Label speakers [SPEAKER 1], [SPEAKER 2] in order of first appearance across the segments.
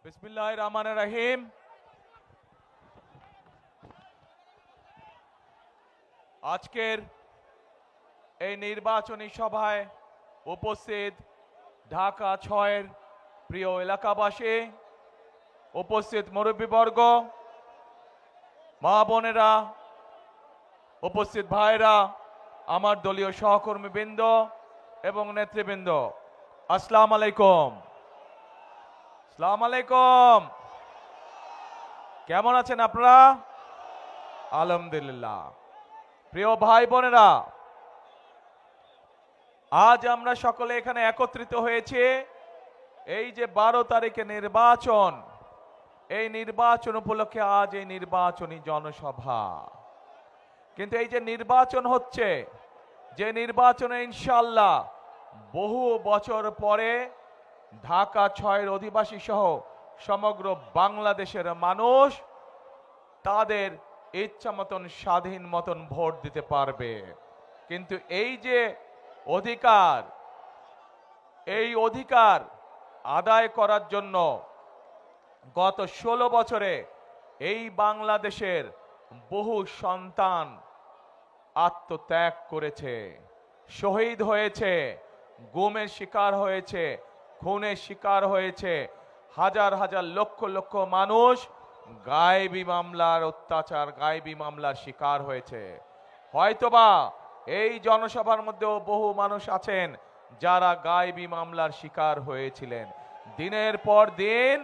[SPEAKER 1] বিসমিল্লাহির রহমানির রহিম। আজকের এই নির্বাচনী সভায় উপস্থিত ঢাকা ৬-এর প্রিয় এলাকাবাসী, উপস্থিত মুরব্বীবর্গ, মা বোনেরা, উপস্থিত ভাইরা, আমার দলীয় সহকর্মীবৃন্দ এবং নেতৃবৃন্দ, আসসালামু আলাইকুম। আসসালামু আলাইকুম। কেমন আছেন আপনারা? আলহামদুলিল্লাহ। প্রিয় ভাই বোনেরা, আজ আমরা সকলে এখানে একত্রিত হয়েছি এই যে 12 তারিখে নির্বাচন, এই নির্বাচন উপলক্ষে আজ এই নির্বাচনী জনসভা। কিন্তু এই যে নির্বাচন হচ্ছে, যে নির্বাচনে ইনশাআল্লাহ বহু বছর পরে ঢাকা ৬-এর অধিবাসী সহ সমগ্র বাংলাদেশের মানুষ তাদের ইচ্ছা মতন স্বাধীন মতন ভোট দিতে পারবে। কিন্তু এই যে অধিকার, এই অধিকার আদায় করার জন্য গত 16 বছরে এই বাংলাদেশের বহু সন্তান আত্মত্যাগ করেছে, শহীদ হয়েছে, গুমের শিকার হয়েছে, খুনের শিকার হয়েছে, হাজার হাজার লক্ষ লক্ষ মানুষ গায়েবী মামলার অত্যাচার, গায়েবী মামলার শিকার হয়েছে। হয়তোবা এই জনসভার মধ্যেও বহু মানুষ আছেন যারা গায়েবী মামলার শিকার হয়েছিলেন। দিনের পর দিন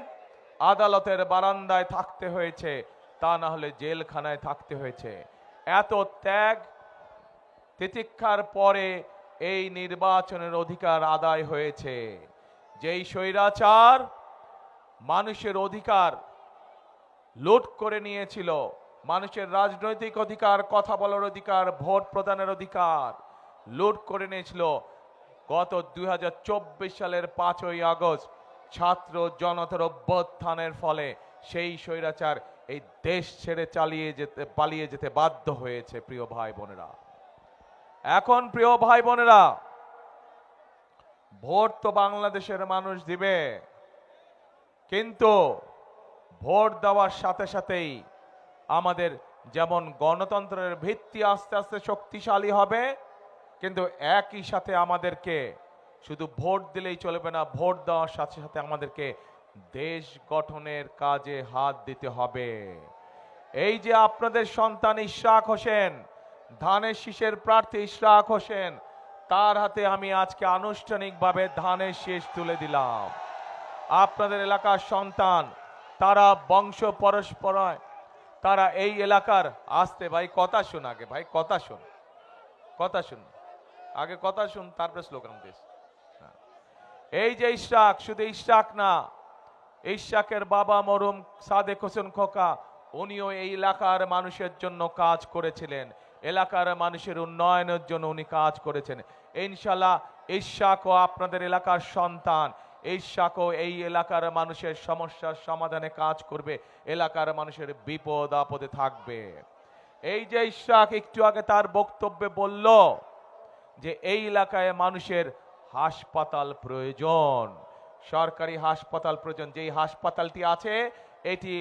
[SPEAKER 1] আদালতের বারান্দায় থাকতে হয়েছে, তা না হলে জেলখানায় থাকতে হয়েছে। এত ত্যাগ তিতিক্ষার পরে এই নির্বাচনের অধিকার আদায় হয়েছে। যেই স্বৈরাচার মানুষের অধিকার লুট করে নিয়েছিল, মানুষের রাজনৈতিক অধিকার, কথা বলার অধিকার, ভোট প্রদানের অধিকার লুট করে নিয়েছিল, গত 2024 সালের 5ই আগস্ট ছাত্র জনতার অভ্যুত্থানের ফলে সেই স্বৈরাচার এই দেশ ছেড়ে পালিয়ে যেতে বাধ্য হয়েছে। প্রিয় ভাই বোনেরা, এখন প্রিয় ভাই বোনেরা, ভোট তো বাংলাদেশের মানুষ দিবে, কিন্তু ভোট দেওয়ার সাথে সাথেই আমাদের যেমন গণতন্ত্রের ভিত্তি আস্তে আস্তে শক্তিশালী হবে, কিন্তু একই সাথে আমাদেরকে শুধু ভোট দিলেই চলবে না, ভোট দেওয়ার সাথে সাথে আমাদেরকে দেশ গঠনের কাজে হাত দিতে হবে। এই যে আপনাদের সন্তান ইশরাক হোসেন, ধানের শীষের প্রার্থী ইশরাক হোসেন, তার হাতে আমি আজকে আনুষ্ঠানিকভাবে ধানের শীষ তুলে দিলাম। আপনাদের এলাকার সন্তান, তারা বংশ পরস্পরায়, তারা এই এলাকার আসতে, ভাই কথা শুন, আগে ভাই কথা শুন, কথা শুন, আগে কথা শুন, তারপরে স্লোগান দিস। এই যে ইশরাক, শুধু ইশরাক না, ইশরাকের বাবা মরহুম সাদেক হোসেন খোকা, উনিও এই এলাকার মানুষের জন্য কাজ করেছিলেন, এলাকার মানুষের উন্নয়নের জন্য উনি কাজ করেছেন। ইনশাআল্লাহ ইশরাকও আপনাদের এলাকার সন্তান, ইশরাকও এই এলাকার মানুষের সমস্যার সমাধানে কাজ করবে, এলাকার মানুষের বিপদ আপদে থাকবে। এই যে ইশরাক একটু আগে তার বক্তব্যে বলল যে এই এলাকায় মানুষের হাসপাতাল প্রয়োজন, সরকারি হাসপাতাল প্রয়োজন। যেই হাসপাতালটি আছে এটি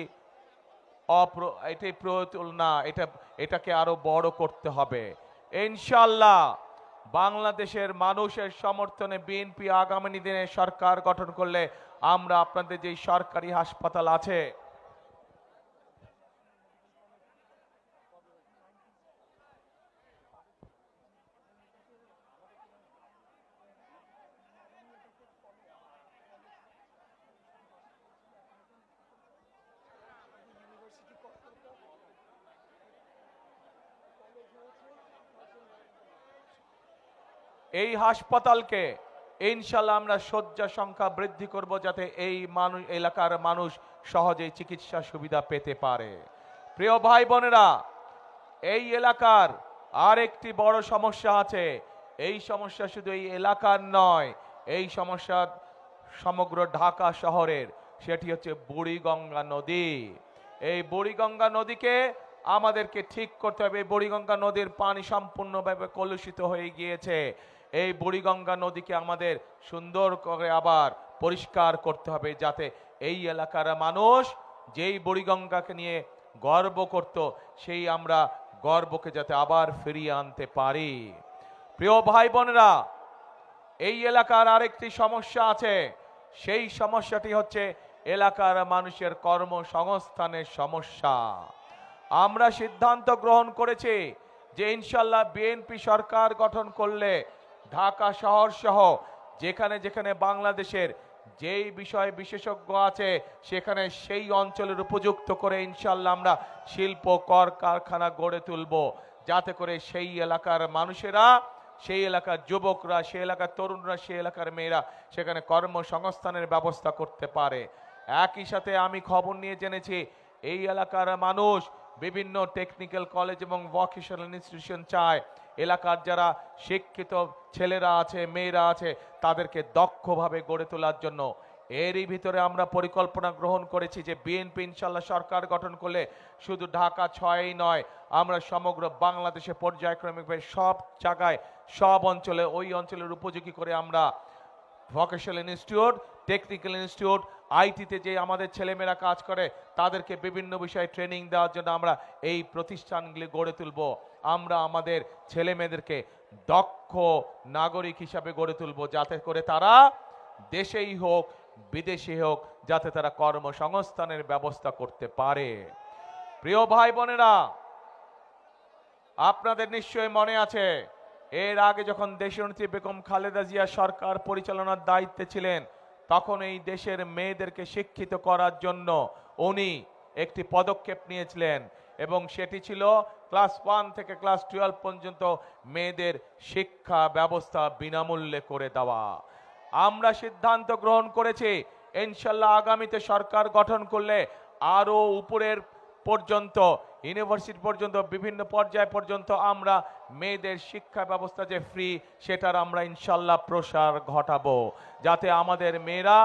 [SPEAKER 1] প্রয়োজন না, এটাকে আরো বড় করতে হবে। ইনশাআল্লাহ বাংলাদেশের মানুষের সমর্থনে বিএনপি আগামী দিনে সরকার গঠন করলে আমরা আপনাদের যে সরকারি হাসপাতাল আছে, এই হাসপাতালকে ইনশাআল্লাহ আমরা শয্যা সংখ্যা বৃদ্ধি করব, যাতে এই এলাকার মানুষ সহজেই চিকিৎসা সুবিধা পেতে পারে। প্রিয় ভাই বোনেরা, এই এলাকার আর একটি বড় সমস্যা আছে। এই সমস্যা শুধু এই এলাকার নয়, এই সমস্যা সমগ্র ঢাকা শহরের। সেটি হচ্ছে বুড়িগঙ্গা নদী। এই বুড়িগঙ্গা নদীকে আমাদেরকে ঠিক করতে হবে। বুড়িগঙ্গা নদীর পানি সম্পূর্ণভাবে কলুষিত হয়ে গিয়েছে। এই বুড়িগঙ্গা নদীকে আমাদের সুন্দর করে আবার পরিষ্কার করতে হবে, যাতে এই এলাকার মানুষ যেই বুড়িগঙ্গাকে নিয়ে গর্ব করত, সেই আমরা গর্বকে যাতে আবার ফিরিয়ে আনতে পারি। প্রিয় ভাই বোনেরা, এই এলাকার আরেকটি সমস্যা আছে। সেই সমস্যাটি হচ্ছে এলাকার মানুষের কর্মসংস্থানের সমস্যা। আমরা সিদ্ধান্ত গ্রহণ করেছি যে ইনশাল্লাহ বিএনপি সরকার গঠন করলে ঢাকা শহর সহ যেখানে যেখানে বাংলাদেশের যেই বিষয়ে বিশেষজ্ঞ আছে সেখানে সেই অঞ্চলের উপযুক্ত করে ইনশাল্লাহ আমরা শিল্প কর কারখানা গড়ে তুলব, যাতে করে সেই এলাকার মানুষেরা, সেই এলাকার যুবকরা, সেই এলাকার তরুণরা, সেই এলাকার মেয়েরা সেখানে কর্মসংস্থানের ব্যবস্থা করতে পারে। একই সাথে আমি খবর নিয়ে জেনেছি এই এলাকার মানুষ বিভিন্ন টেকনিক্যাল কলেজ এবং ভোকেশনাল ইনস্টিটিউশন চায় এলাকার যারা শিক্ষিত ছেলেরা আছে, মেয়েরা আছে, তাদেরকে দক্ষভাবে গড়ে তোলার জন্য। এরই ভিতরে আমরা পরিকল্পনা গ্রহণ করেছি যে বিএনপি ইনশাল্লাহ সরকার গঠন করলে শুধু ঢাকা 6-ই নয়, আমরা সমগ্র বাংলাদেশে পর্যায়ক্রমিকভাবে সব জায়গায়, সব অঞ্চলে, ওই অঞ্চলের উপযোগী করে আমরা ভোকেশনাল ইনস্টিটিউট, টেকনিক্যাল ইনস্টিটিউট, আইটিতে যে আমাদের ছেলেমেয়েরা কাজ করে তাদেরকে বিভিন্ন বিষয়ে ট্রেনিং দেওয়ার জন্য আমরা এই প্রতিষ্ঠানগুলি গড়ে তুলব। আমরা আমাদের ছেলেমেয়েদেরকে দক্ষ নাগরিক হিসাবে গড়ে তুলব, যাতে করে তারা দেশেই হোক বিদেশে হোক যাতে তারা কর্মসংস্থানের ব্যবস্থা করতে পারে। প্রিয় ভাই বোনেরা, আপনাদের নিশ্চয়ই মনে আছে এর আগে যখন দেশনেত্রী বেগম খালেদা জিয়া সরকার পরিচালনার দায়িত্বে ছিলেন, তখন এই দেশের মেয়েদেরকে শিক্ষিত করার জন্য উনি একটি পদক্ষেপ নিয়েছিলেন, এবং সেটি ছিল ক্লাস 1 থেকে ক্লাস 12 পর্যন্ত মেয়েদের শিক্ষা ব্যবস্থা বিনামূল্যে করে দেওয়া। আমরা সিদ্ধান্ত গ্রহণ করেছি ইনশাল্লাহ আগামীতে সরকার গঠন করলে আরো উপরের পর্যন্ত, ইউনিভার্সিটি পর্যন্ত, বিভিন্ন পর্যায় পর্যন্ত আমরা মেয়েদের শিক্ষা ব্যবস্থা যে ফ্রি, সেটার আমরা ইনশাল্লাহ প্রসার ঘটাবো, যাতে আমাদের মেয়েরা,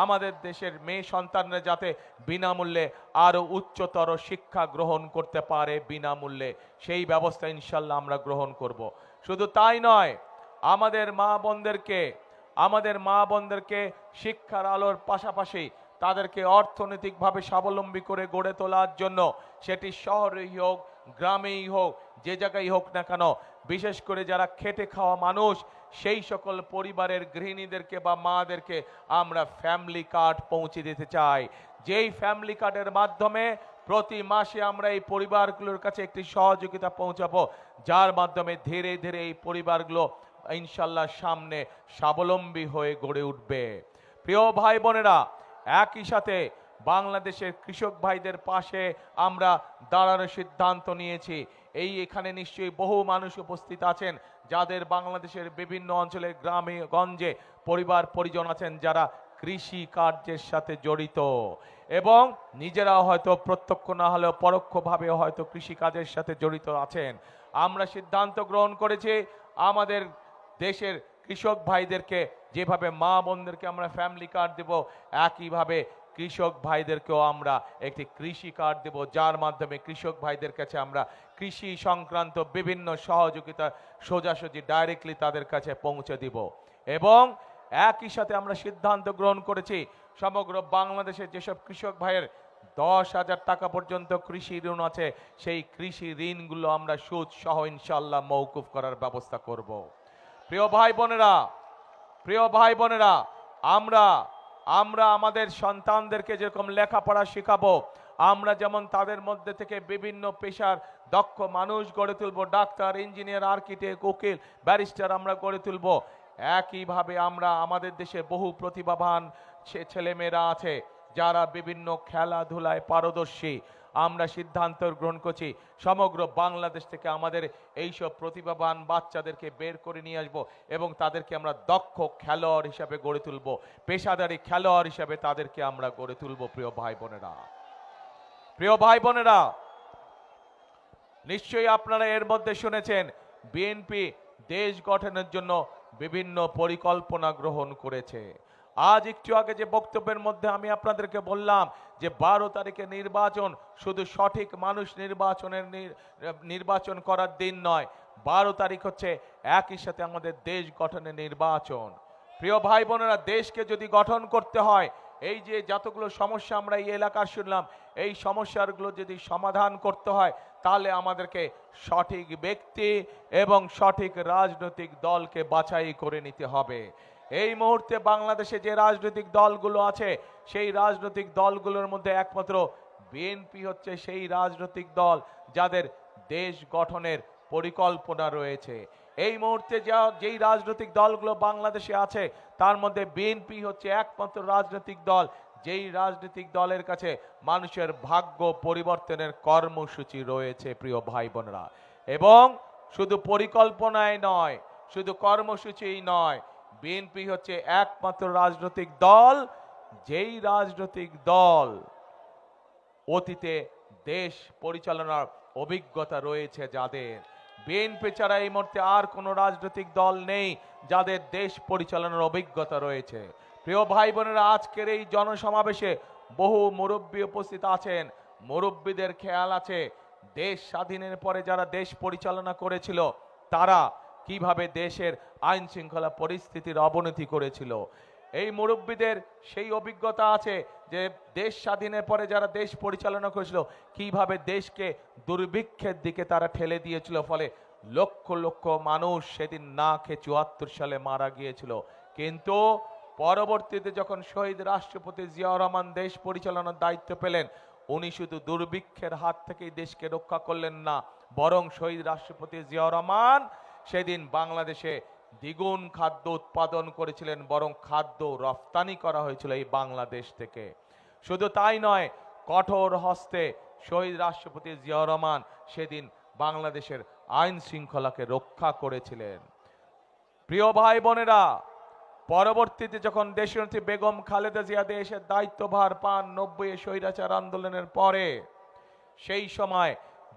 [SPEAKER 1] আমাদের দেশের মেয়ে সন্তানরা যাতে বিনামূল্যে আরো উচ্চতর শিক্ষা গ্রহণ করতে পারে বিনামূল্যে, সেই ব্যবস্থা ইনশাল্লাহ আমরা গ্রহণ করব। শুধু তাই নয়, আমাদের মা বোনদেরকে শিক্ষার আলোর পাশাপাশি তাদেরকে অর্থনৈতিকভাবে স্বাবলম্বী করে গড়ে তোলার জন্য, সেটি শহরেই হোক গ্রামেই হোক যে জায়গায় হোক না কেন, বিশেষ করে যারা খেটে খাওয়া মানুষ সেই সকল পরিবারের গৃহিণীদেরকে বা মাদেরকে আমরা ফ্যামিলি কার্ড পৌঁছে দিতে চাই। যেই ফ্যামিলি কার্ডের মাধ্যমে প্রতি মাসে আমরা এই পরিবারগুলোর কাছে একটি সহযোগিতা পৌঁছাবো, যার মাধ্যমে ধীরে ধীরে এই পরিবারগুলো ইনশাল্লাহ সামনে স্বাবলম্বী হয়ে গড়ে উঠবে। প্রিয় ভাই বোনেরা, একই সাথে বাংলাদেশের কৃষক ভাইদের পাশে আমরা দাঁড়ানোর সিদ্ধান্ত নিয়েছি। এখানে নিশ্চয়ই বহু মানুষ উপস্থিত আছেন যাদের বাংলাদেশের বিভিন্ন অঞ্চলে গ্রামে গঞ্জে পরিবার পরিজন আছেন যারা কৃষি কার্যের সাথে জড়িত, এবং নিজেরাও হয়তো প্রত্যক্ষ না হলেও পরোক্ষভাবে হয়তো কৃষি কাজের সাথে জড়িত আছেন। আমরা সিদ্ধান্ত গ্রহণ করেছি আমাদের দেশের কৃষক ভাইদেরকে যেভাবে মা বোনদেরকে আমরা ফ্যামিলি কার্ড দেব, একইভাবে কৃষক ভাইদেরকেও আমরা একটি কৃষি কার্ড দেব, যার মাধ্যমে কৃষক ভাইদের কাছে আমরা কৃষি সংক্রান্ত বিভিন্ন সহযোগিতা সোজাসুজি ডাইরেক্টলি তাদের কাছে পৌঁছে দিব। এবং একই সাথে আমরা সিদ্ধান্ত গ্রহণ করেছি সমগ্র বাংলাদেশের যেসব কৃষক ভাইয়ের 10,000 টাকা পর্যন্ত কৃষি ঋণ আছে, সেই কৃষি ঋণগুলো আমরা সুদ সহ ইনশাল্লাহ মওকুফ করার ব্যবস্থা করব। প্রিয় ভাই বোনেরা, আমরা আমাদের সন্তানদেরকে যেরকম লেখাপড়া শেখাবো, আমরা যেমন তাদের মধ্যে থেকে বিভিন্ন পেশার দক্ষ মানুষ গড়ে তুলবো, ডাক্তার, ইঞ্জিনিয়ার, আর্কিটেক্ট, উকিল, ব্যারিস্টার আমরা গড়ে তুলবো, একইভাবে আমরা আমাদের দেশে বহু প্রতিভাবান ছেলেমেয়েরা আছে যারা বিভিন্ন খেলাধুলায় পারদর্শী। আমরা সিদ্ধান্ত গ্রহণ করছি সমগ্র বাংলাদেশ থেকে আমাদের এইসব প্রতিভাবান বাচ্চাদেরকে বের করে নিয়ে আসব এবং তাদেরকে আমরা দক্ষ খেলোয়াড় হিসাবে গড়ে তুলব, পেশাদারী খেলোয়াড় হিসাবে তাদেরকে আমরা গড়ে তুলব। প্রিয় ভাই বোনেরা, নিশ্চয়ই আপনারা এর মধ্যে শুনেছেন বিএনপি দেশ গঠনের জন্য বিভিন্ন পরিকল্পনা গ্রহণ করেছে। আজ একটু আগে যে বক্তব্যের মধ্যে আমি আপনাদেরকে বললাম যে 12 তারিখে নির্বাচন শুধু সঠিক মানুষ নির্বাচন করার দিন নয়, 12 তারিখ হচ্ছে একই সাথে আমাদের দেশ গঠনের নির্বাচন। প্রিয় ভাই বোনেরা, দেশকে যদি গঠন করতে হয়, এই যে যতগুলো সমস্যা আমরা এই এলাকার শুনলাম, এই সমস্যাগুলো যদি সমাধান করতে হয়, তাহলে আমাদেরকে সঠিক ব্যক্তি এবং সঠিক রাজনৈতিক দলকে বাছাই করে নিতে হবে। এই মুহূর্তে বাংলাদেশে যে রাজনৈতিক দলগুলো আছে, সেই রাজনৈতিক দলগুলোর মধ্যে একমাত্র বিএনপি হচ্ছে সেই রাজনৈতিক দল যাদের দেশ গঠনের পরিকল্পনা রয়েছে। এই মুহূর্তে যেই রাজনৈতিক দলগুলো বাংলাদেশে আছে, তার মধ্যে বিএনপি হচ্ছে একমাত্র রাজনৈতিক দল যেই রাজনৈতিক দলের কাছে মানুষের ভাগ্য পরিবর্তনের কর্মসূচি রয়েছে। প্রিয় ভাই বোনেরা, এবং শুধু পরিকল্পনায় নয়, শুধু কর্মসূচিই নয়, বিএনপি হচ্ছে একমাত্র রাজনৈতিক দল যেই রাজনৈতিক দল অতীতে দেশ পরিচালনার অভিজ্ঞতা রয়েছে যাদের। বিএনপি ছাড়া এই মুহূর্তে আর কোনো রাজনৈতিক দল নেই যাদের দেশ পরিচালনার অভিজ্ঞতা রয়েছে। প্রিয় ভাই বোনেরা, আজকের এই জনসমাবেশে বহু মুরব্বী উপস্থিত আছেন। মুরব্বীদের খেয়াল আছে দেশ স্বাধীনের পরে যারা দেশ পরিচালনা করেছিল তারা কিভাবে দেশের আইন শৃঙ্খলা পরিস্থিতির অবনতি করেছিল। এই মুরব্বীদের সেই অভিজ্ঞতা আছে যে দেশ স্বাধীনের পরে যারা দেশ পরিচালনা করেছিল কিভাবে দেশকে দুর্ভিক্ষের দিকে তারা ঠেলে দিয়েছিল, ফলে লক্ষ লক্ষ মানুষ সেদিন না খেয়ে ৭৪ সালে মারা গিয়েছিল। কিন্তু পরবর্তীতে যখন শহীদ রাষ্ট্রপতি জিয়াউর রহমান দেশ পরিচালনার দায়িত্ব পেলেন, উনি শুধু দুর্ভিক্ষের হাত থেকেই দেশকে রক্ষা করলেন না, বরং শহীদ রাষ্ট্রপতি জিয়াউর রহমান সেদিন বাংলাদেশে দ্বিগুণ খাদ্য উৎপাদন করেছিলেন, বরং খাদ্য রফতানি করা হয়েছিল এই বাংলাদেশ থেকে। শুধু তাই নয়, কঠোর হস্তে শহীদ রাষ্ট্রপতি জিয়াউর রহমান সেদিন বাংলাদেশের আইন শৃঙ্খলাকে রক্ষা করেছিলেন। প্রিয় ভাই বোনেরা, পরবর্তীতে যখন দেশনেত্রী বেগম খালেদা জিয়া দেশের দায়িত্বভার পান ৯০ স্বৈরাচার আন্দোলনের পরে, সেই সময়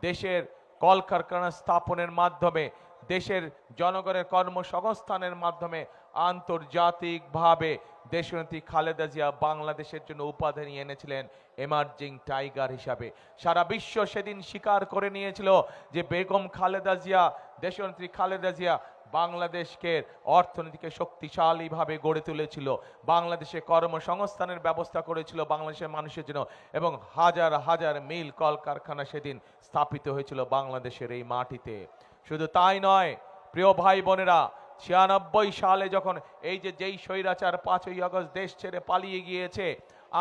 [SPEAKER 1] দেশের কলকারখানা স্থাপনের মাধ্যমে, দেশের জনগণের কর্মসংস্থানের মাধ্যমে আন্তর্জাতিকভাবে দেশনেত্রী খালেদা জিয়া বাংলাদেশের জন্য উপাধি নিয়ে এনেছিলেন এমার্জিং টাইগার হিসাবে। সারা বিশ্ব সেদিন স্বীকার করে নিয়েছিল যে বেগম খালেদা জিয়া, দেশনেত্রী খালেদা জিয়া বাংলাদেশকে অর্থনীতিকে শক্তিশালীভাবে গড়ে তুলেছিল, বাংলাদেশে কর্মসংস্থানের ব্যবস্থা করেছিল বাংলাদেশের মানুষের জন্য, এবং হাজার হাজার মিল কলকারখানা সেদিন স্থাপিত হয়েছিল বাংলাদেশের এই মাটিতে। শুধু তাই নয়, প্রিয় ভাই বোনেরা, ৯৬ সালে যখন যেই স্বৈরাচার ৫ই আগস্ট দেশ ছেড়ে পালিয়ে গিয়েছে,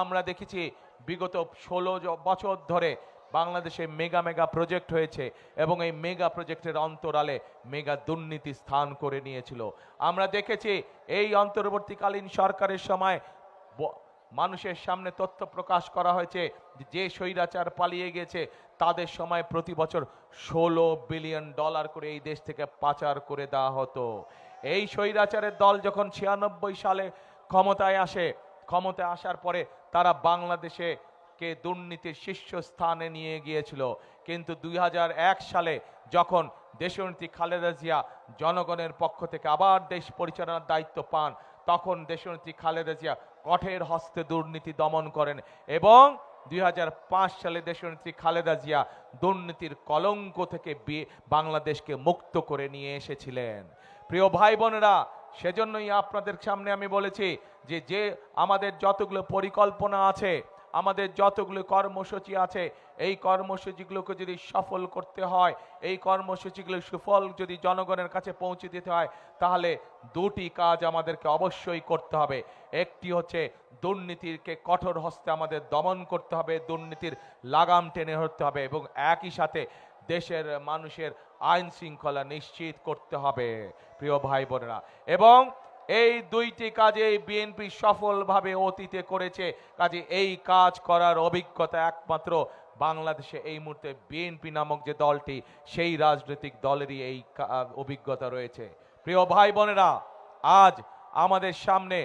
[SPEAKER 1] আমরা দেখেছি বিগত ১৬ বছর ধরে বাংলাদেশে মেগা মেগা প্রজেক্ট হয়েছে এবং এই মেগা প্রজেক্টের অন্তরালে মেগা দুর্নীতি স্থান করে নিয়েছিল। আমরা দেখেছি এই অন্তর্বর্তীকালীন সরকারের সময় মানুষের সামনে তথ্য প্রকাশ করা হয়েছে যে স্বৈরাচার পালিয়ে গেছে তাদের সময় প্রতি বছর $১৬ বিলিয়ন করে এই দেশ থেকে পাচার করে দেওয়া হতো। এই স্বৈরাচারের দল যখন ৯৬ সালে ক্ষমতায় আসে, ক্ষমতায় আসার পরে তারা বাংলাদেশে কে দুর্নীতির শীর্ষস্থানে নিয়ে গিয়েছিল, কিন্তু ২০০১ সালে যখন দেশনেত্রী খালেদা জিয়া জনগণের পক্ষ থেকে আবার দেশ পরিচালনার দায়িত্ব পান, তখন দেশনেত্রী খালেদা জিয়া কঠোর হস্তে দুর্নীতি দমন করেন এবং ২০০৫ সালে দেশনেত্রী খালেদা জিয়া দুর্নীতির কলঙ্ক থেকে বাংলাদেশকে মুক্ত করে নিয়ে এসেছিলেন। প্রিয় ভাই বোনেরা, সেজন্যই আপনাদের সামনে আমি বলেছি যে আমাদের যতগুলো পরিকল্পনা আছে, আমাদের যতগুলো কর্মসূচি আছে, এই কর্মসূচিগুলোকে যদি সফল করতে হয়, এই কর্মসূচিগুলোর সুফল যদি জনগণের কাছে পৌঁছে দিতে হয়, তাহলে দুটি কাজ আমাদেরকে অবশ্যই করতে হবে। একটি হচ্ছে দুর্নীতিকে কঠোর হস্তে আমাদের দমন করতে হবে, দুর্নীতির লাগাম টেনে ধরতে হবে, এবং একই সাথে দেশের মানুষের আইন শৃঙ্খলা নিশ্চিত করতে হবে। প্রিয় ভাই বোনেরা, এবং এই দুইটি কাজে বিএনপি সফলভাবে অতীতে করেছে, কাজে এই কাজ করার অভিজ্ঞতা একমাত্র বাংলাদেশে এই মুহূর্তে বিএনপি নামক যে দলটি, সেই রাজনৈতিক দলেরই এই অভিজ্ঞতা রয়েছে। প্রিয় ভাই বোনেরা, আজ আমাদের সামনে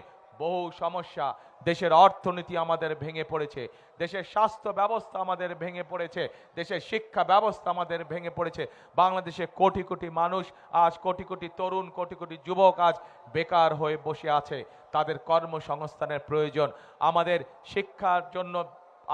[SPEAKER 1] বহু সমস্যা, দেশের অর্থনীতি আমাদের ভেঙে পড়েছে, দেশের স্বাস্থ্য ব্যবস্থা আমাদের ভেঙে পড়েছে, দেশের শিক্ষা ব্যবস্থা আমাদের ভেঙে পড়েছে। বাংলাদেশে কোটি কোটি মানুষ আজ, কোটি কোটি তরুণ, কোটি কোটি যুবক আজ বেকার হয়ে বসে আছে, তাদের কর্মসংস্থানের প্রয়োজন। আমাদের শিক্ষার জন্য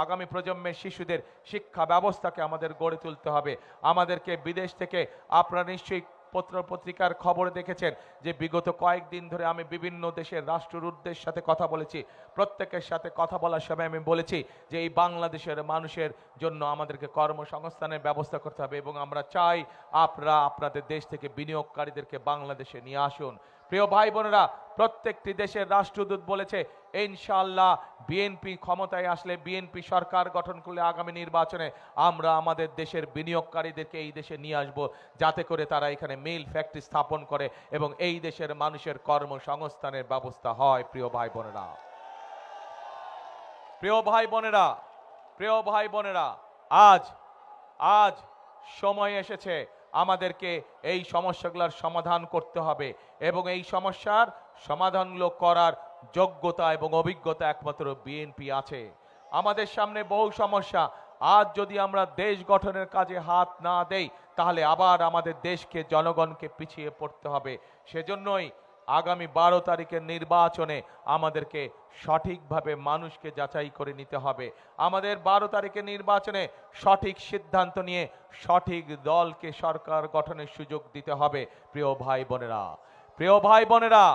[SPEAKER 1] আগামী প্রজন্মের শিশুদের শিক্ষা ব্যবস্থাকে আমাদের গড়ে তুলতে হবে। আমাদেরকে বিদেশ থেকে, আপনারা নিশ্চয়ই পত্র পত্রিকার খবরে দেখেছেন যে বিগত কয়েকদিন ধরে আমি বিভিন্ন দেশের রাষ্ট্রদূতদের সাথে কথা বলেছি। প্রত্যেকের সাথে কথা বলার সময় আমি বলেছি যে এই বাংলাদেশের মানুষের জন্য আমাদেরকে কর্মসংস্থানের ব্যবস্থা করতে হবে এবং আমরা চাই আপনারা আপনাদের দেশ থেকে বিনিয়োগকারীদেরকে বাংলাদেশে নিয়ে আসুন। প্রিয় ভাই বোনেরা, প্রত্যেকটি দেশের রাষ্ট্রদূত বলেছে ইনশাআল্লাহ বিএনপি ক্ষমতায় আসলে, বিএনপি সরকার গঠন করলে আগামী নির্বাচনে আমরা আমাদের দেশের বিনিয়োগকারীদেরকে এই দেশে নিয়ে আসব, যাতে করে তারা এখানে মিল ফ্যাক্টরি স্থাপন করে এবং এই দেশের মানুষের কর্মসংস্থানের ব্যবস্থা হয়। প্রিয় ভাই বোনেরা, প্রিয় ভাই বোনেরা, প্রিয় ভাই বোনেরা, আজ আজ সময় এসেছে আমাদেরকে এই সমস্যাগুলোর সমাধান করতে হবে এবং এই সমস্যার সমাধানগুলো করার যোগ্যতা এবং অভিজ্ঞতা একমাত্র বিএনপি আছে। আমাদের সামনে বহু সমস্যা। আজ যদি আমরা দেশ গঠনের কাজে হাত না দেই তাহলে আবার আমাদের দেশকে, জনগণকে পিছিয়ে পড়তে হবে। সেজন্যই আগামী 12 তারিখের নির্বাচনে আমাদেরকে সঠিকভাবে মানুষকে যাচাই করে নিতে হবে। আমাদের 12 তারিখের নির্বাচনে সঠিক সিদ্ধান্ত নিয়ে সঠিক দলকে সরকার গঠনের সুযোগ দিতে হবে। প্রিয় ভাই বোনেরা, প্রিয় ভাই বোনেরা,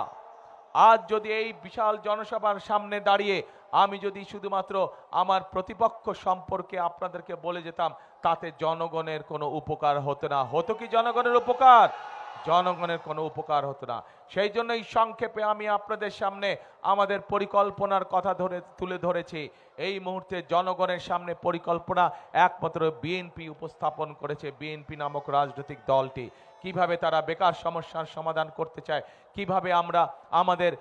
[SPEAKER 1] আজ যদি এই বিশাল জনসভার সামনে দাঁড়িয়ে আমি যদি শুধুমাত্র আমার প্রতিপক্ষ সম্পর্কে আপনাদেরকে বলে যেতাম, তাতে জনগণের কোনো উপকার হতো না। হতো কি জনগণের উপকার? জনগণের কোনো উপকার হতো না। সেই জন্যই সংক্ষেপে আমি আপনাদের সামনে আমাদের পরিকল্পনার কথা তুলে ধরেছি। এই মুহূর্তে জনগণের সামনে পরিকল্পনা একমাত্র বিএনপি উপস্থাপন করেছে। বিএনপি নামক রাজনৈতিক দলটি কিভাবে তারা বেকার সমস্যার সমাধান করতে চায়, কিভাবে আমরা আমাদের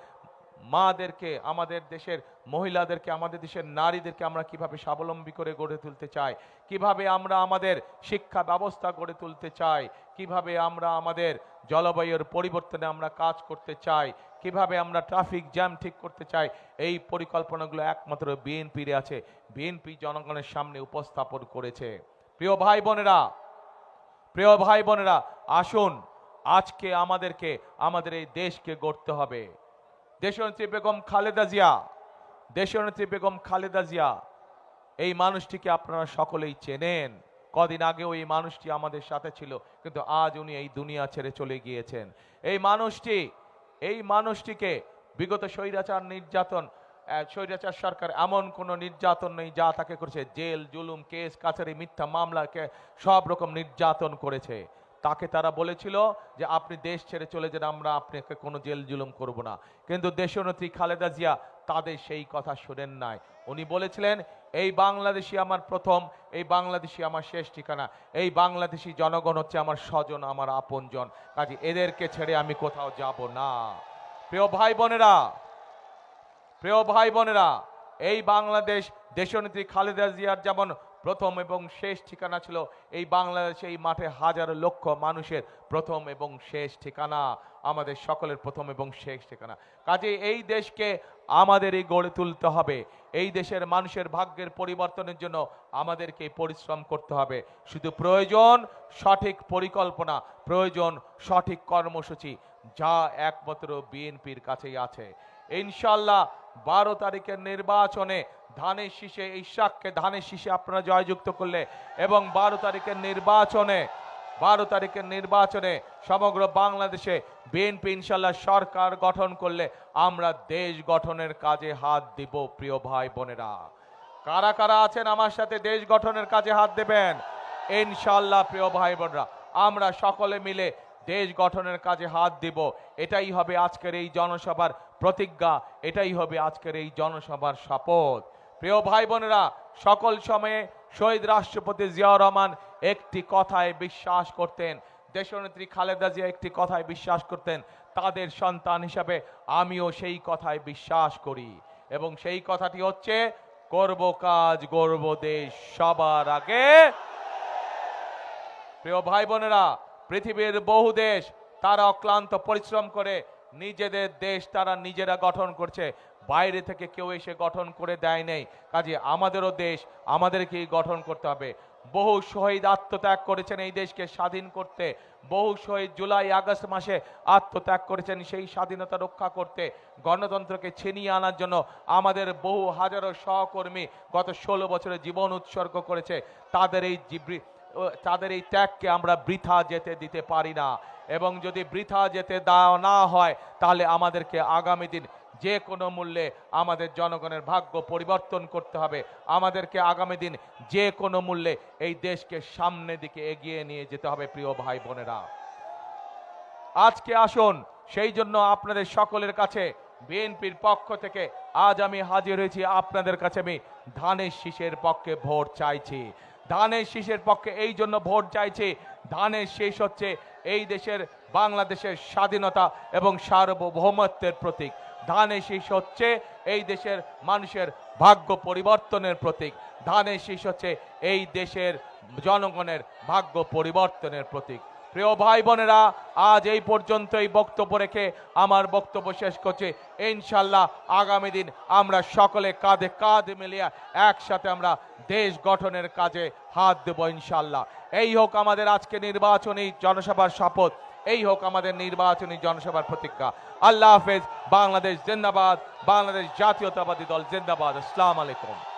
[SPEAKER 1] মাদেরকে, আমাদের দেশের মহিলাদেরকে, আমাদের দেশের নারীদেরকে আমরা কিভাবে স্বাবলম্বী করে গড়ে তুলতে চাই, কিভাবে আমরা আমাদের শিক্ষা ব্যবস্থা গড়ে তুলতে চাই, কিভাবে আমরা আমাদের জলবায়ুর পরিবর্তনে আমরা কাজ করতে চাই, কিভাবে আমরা ট্রাফিক জ্যাম ঠিক করতে চাই, এই পরিকল্পনাগুলো একমাত্র বিএনপির আছে। বিএনপি জনগণের সামনে উপস্থাপন করেছে। প্রিয় ভাই বোনেরা, প্রিয় ভাই বোনেরা, আসুন আজকে আমাদেরকে আমাদের এই দেশকে গড়তে হবে। দেশনেত্রী বেগম খালেদা জিয়া, দেশনেত্রী বেগম খালেদা জিয়া, এই মানুষটিকে আপনারা সকলেই চেনেন। কদিন আগেও এই মানুষটি আমাদের সাথে ছিল, কিন্তু আজ উনি এই দুনিয়া ছেড়ে চলে গিয়েছেন। এই মানুষটিকে বিগত স্বৈরাচার নির্যাতন, স্বৈরাচার সরকার এমন কোনো নির্যাতন নেই যা তাকে করেছে। জেল, জুলুম, কেস কাছারি, মিথ্যা মামলাকে সব রকম নির্যাতন করেছে। তাকে তারা বলেছিল যে আপনি দেশ ছেড়ে চলে যান, আমরা আপনাকে কোনো জেল জুলুম করব না। কিন্তু দেশনেত্রী খালেদা জিয়া তাদের সেই কথা শোনেন নাই। উনি বলেছিলেন এই বাংলাদেশি আমার প্রথম, এই বাংলাদেশি আমার শেষ ঠিকানা, এই বাংলাদেশি জনগণ হচ্ছে আমার স্বজন, আমার আপনজন, কাজে এদেরকে ছেড়ে আমি কোথাও যাব না। প্রিয় ভাই বোনেরা, প্রিয় ভাই বোনেরা, এই বাংলাদেশ দেশনেত্রী খালেদা জিয়ার যেমন প্রথম এবং শেষ ঠিকানা ছিল, এই বাংলাদেশে এই মাঠে হাজার লক্ষ মানুষের প্রথম এবং শেষ ঠিকানা, আমাদের সকলের প্রথম এবং শেষ ঠিকানা। কাজে এই দেশকে আমাদেরই গড়ে তুলতে হবে। এই দেশের মানুষের ভাগ্যের পরিবর্তনের জন্য আমাদেরকে পরিশ্রম করতে হবে। শুধু প্রয়োজন সঠিক পরিকল্পনা, প্রয়োজন সঠিক কর্মসূচি, যা একমাত্র বিএনপির কাছেই আছে। ইনশাআল্লাহ 12 তারিখের নির্বাচনে ধানের শীষে, ইশাককে ধানের শীষে আপনারা জয়যুক্ত করলে এবং 12 তারিখের নির্বাচনে সমগ্র বাংলাদেশে বিএনপি ইনশাআল্লাহ সরকার গঠন করলে আমরা দেশ গঠনের কাজে হাত দিব। প্রিয় ভাই বোনেরা, কারা কারা আছেন আমার সাথে দেশ গঠনের কাজে হাত দেবেন? ইনশাআল্লাহ প্রিয় ভাই বোনেরা, আমরা সকলে মিলে দেশ গঠনের কাজে হাত দিব। এটাই হবে আজকের এই জনসভার প্রতিজ্ঞা, এটাই হবে আজকের এই জনসভার শপথ। প্রিয় ভাই বোনেরা, সকল সময়ে শহীদ রাষ্ট্রপতি জিয়াউর রহমান একটি কথায় বিশ্বাস করতেন, দেশনেত্রী খালেদা জিয়া একটি কথায় বিশ্বাস করতেন। তাদের সন্তান হিসাবে আমিও সেই কথায় বিশ্বাস করি এবং সেই কথাটি হচ্ছে করব কাজ, গড়ব দেশ সবার আগে। প্রিয় ভাই বোনেরা, পৃথিবীর বহু দেশ তারা অক্লান্ত পরিশ্রম করে নিজেদের দেশ তারা নিজেরা গঠন করছে, বাইরে থেকে কেউ এসে গঠন করে দেয় নেই। কাজে আমাদেরও দেশ আমাদেরকেই গঠন করতে হবে। বহু শহীদ আত্মত্যাগ করেছেন এই দেশকে স্বাধীন করতে, বহু শহীদ জুলাই আগস্ট মাসে আত্মত্যাগ করেছেন সেই স্বাধীনতা রক্ষা করতে, গণতন্ত্রকে ছিনিয়ে আনার জন্য আমাদের বহু হাজারো সহকর্মী গত 16 বছরে জীবন উৎসর্গ করেছে। তাদের এই তাদের এই ত্যাগকে আমরা বৃথা যেতে দিতে পারি না। এবং যদি বৃথা যেতে দেওয়া না হয়, তাহলে আমাদেরকে আগামী দিন যে কোনো মূল্যে আমাদের জনগণের ভাগ্য পরিবর্তন করতে হবে। আমাদেরকে আগামী দিন যে কোনো মূল্যে এই দেশকে সামনের দিকে এগিয়ে নিয়ে যেতে হবে। প্রিয় ভাই বোনেরা, আজকে আসুন, সেই জন্য আপনাদের সকলের কাছে বিএনপির পক্ষ থেকে আজ আমি হাজির হয়েছি। আপনাদের কাছে আমি ধানের শীষের পক্ষে ভোট চাইছি। ধানের শীষের পক্ষে এই জন্য ভোট চাইছি, ধানের শীষ হচ্ছে এই দেশের বাংলাদেশের স্বাধীনতা এবং সার্বভৌমত্বের প্রতীক। ধানের শীষ হচ্ছে এই দেশের মানুষের ভাগ্য পরিবর্তনের প্রতীক। ধানের শীষ হচ্ছে এই দেশের জনগণের ভাগ্য পরিবর্তনের প্রতীক। প্রিয় ভাই বোনেরা, আজ এই পর্যন্তই বক্তব্য রেখে আমার বক্তব্য শেষ করছি। ইনশাল্লাহ আগামী দিন আমরা সকলে কাঁধে কাঁধ মিলিয়ে একসাথে আমরা দেশ গঠনের কাজে হাত দেব ইনশাল্লাহ। এই হোক আমাদের আজকে নির্বাচনী জনসভার শপথ, এই হোক আমাদের নির্বাচনী জনসভার প্রতিজ্ঞা। আল্লাহ হাফেজ। বাংলাদেশ জিন্দাবাদ। বাংলাদেশ জাতীয়তাবাদী দল জিন্দাবাদ। আসসালামু আলাইকুম।